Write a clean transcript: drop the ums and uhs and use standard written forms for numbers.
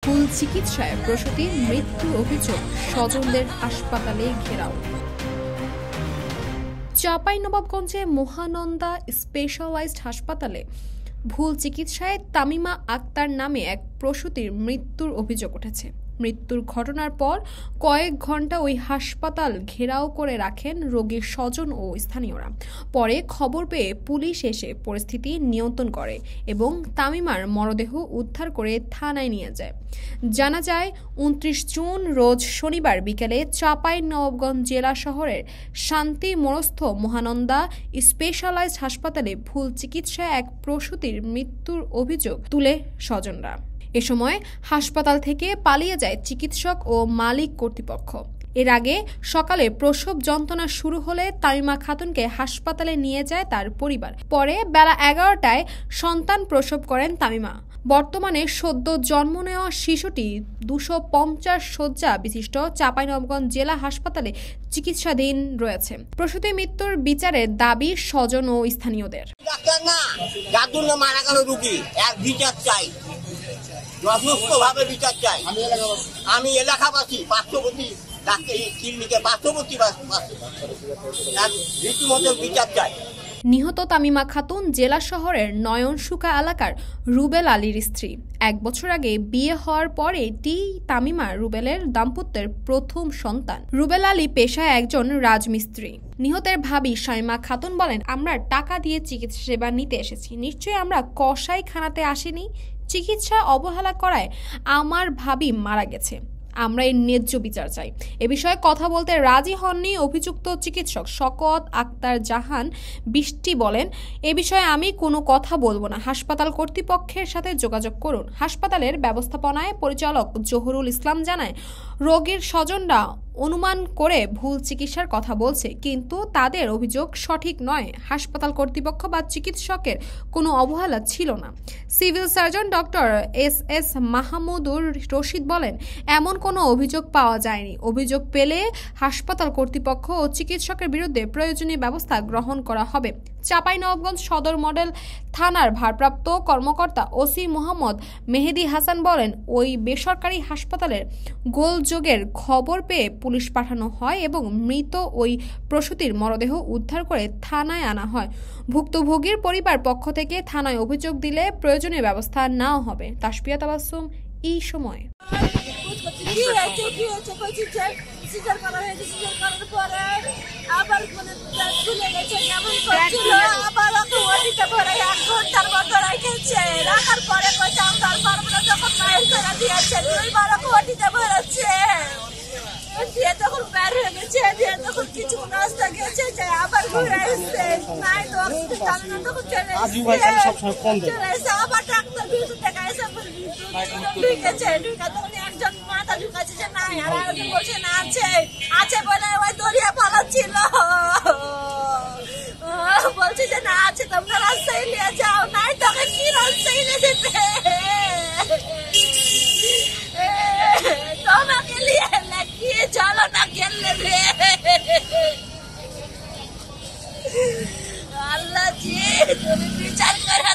ভুল চিকিৎসায় প্রসূতির মৃত্যুর অভিযোগ, স্বজনদের হাসপাতালে ঘেরাও। চাঁপাইনবাবগঞ্জে মহানন্দা স্পেশালাইজড হাসপাতালে ভুল চিকিৎসায় তামিমা আক্তার নামে এক প্রসূতির মৃত্যুর অভিযোগ উঠেছে। মৃত্যুর ঘটনার পর কয়েক ঘন্টা ওই হাসপাতাল ঘেরাও করে রাখেন রোগীর স্বজন ও স্থানীয়রা। পরে খবর পেয়ে পুলিশ এসে পরিস্থিতি নিয়ন্ত্রণ করে এবং তামিমার মরদেহ উদ্ধার করে থানায় নিয়ে যায়। জানা যায় 29 জুন রোজ শনিবার বিকেলে চাঁপাইনবাবগঞ্জ জেলা শহরের শান্তি মোড়স্থ মহানন্দা স্পেশালাইজড হাসপাতালে ভুল চিকিৎসায় এক প্রসূতির মৃত্যুর অভিযোগ তুলে স্বজনরা। এ সময় হাসপাতাল থেকে পালিয়ে যায় চিকিৎসক ও মালিক কর্তৃপক্ষ। এর আগে সকালে প্রসব যন্ত্রণা শুরু হলে তামিমা খাতুনকে হাসপাতালে নিয়ে যায় তার পরিবার। পরে বেলা 11টায় সন্তান প্রসব করেন তামিমা। বর্তমানে সদ্য জন্ম নেওয়া শিশুটি 250 শয্যা বিশিষ্ট চাঁপাইনবাবগঞ্জ জেলা হাসপাতালে চিকিৎসাধীন রয়েছে। প্রসূতি মৃত্যুর বিচারের দাবি স্বজন ও স্থানীয়দের। যথেষ্টভাবে বিচার চাই। আমি এলাকাবাসী, পার্শ্ববর্তী ক্লিনিকের পার্শ্ববর্তী রীতিমতো বিচার চাই। নিহত তামিমা খাতুন জেলা শহরের নয়নসুকা এলাকার রুবেল আলীর স্ত্রী। 1 বছর আগে বিয়ে হওয়ার পরে তামিমা রুবেলের দাম্পত্যের প্রথম সন্তান। রুবেল আলী পেশায় একজন রাজমিস্ত্রি। নিহতের ভাবি শাইমা খাতুন বলেন, আমরা টাকা দিয়ে চিকিৎসা সেবা নিতে এসেছি, নিশ্চয়ই আমরা কসাইখানাতে আসিনি। চিকিৎসা অবহেলা করায় আমার ভাবি মারা গেছে। আমরা এর ন্যায্য বিচার চাই। এ বিষয়ে কথা বলতে রাজি হননি অভিযুক্ত চিকিৎসক শকত আক্তার জাহান বৃষ্টি বলেন, এ বিষয়ে আমি কোনো কথা বলবো না। হাসপাতাল কর্তৃপক্ষের সাথে যোগাযোগ করুন। হাসপাতালের ব্যবস্থাপনায় পরিচালক জহুরুল ইসলাম জানায়, রোগীর স্বজনরা অনুমান করে ভুল চিকিৎসার কথা বলছে, কিন্তু তাদের অভিযোগ সঠিক নয়। হাসপাতাল কর্তৃপক্ষ বা চিকিৎসকের কোনো অবহেলা ছিল না। Civil surgeon doctor S Mahmudur Rashid বলেন, এমন কোনো অভিযোগ পাওয়া যায়নি। অভিযোগ পেলে হাসপাতাল কর্তৃপক্ষ ও চিকিৎসকের বিরুদ্ধে প্রয়োজনীয় ব্যবস্থা গ্রহণ করা হবে। চাঁপাইনবাবগঞ্জ সদর মডেল থানার ভারপ্রাপ্ত কর্মকর্তা ওসি মোহাম্মদ মেহেদি হাসান বলেন, ওই বেসরকারি হাসপাতালের গোলযোগের খবর পেয়ে পুলিশ পাঠানো হয় এবং মৃত ওই প্রসূতির মরদেহ উদ্ধার করে থানায় আনা হয়। ভুক্তভোগীর পরিবার পক্ষ থেকে থানায় অভিযোগ দিলে প্রয়োজনীয় ব্যবস্থা নেওয়া হবে। তাসপিয়া তাবাসসুম, এই সময়। তখন বের হয়ে গেছে, তখন কিছু রাস্তা গেছে, আবার ঘুরে আসছে, নাই তখন চলে এসে আবার ডাক্তার ভিতর থেকে এসে ঢুকেছে। তখন একজন মাথা ঢুকাচ্ছে যে নাই, আর একজন বলছে না আছে বলে ওই দরিয়া পালাচ্ছিল, বলছে যে না আছে, তোমরা রাস্তায় নিয়ে যাও। নাই তোকে কি রাস্তায় নিয়ে যেতে, তোমাকে নিয়ে লাগিয়ে চলো না গেলে রে। আল্লাহ জি তুমি বিচার করো।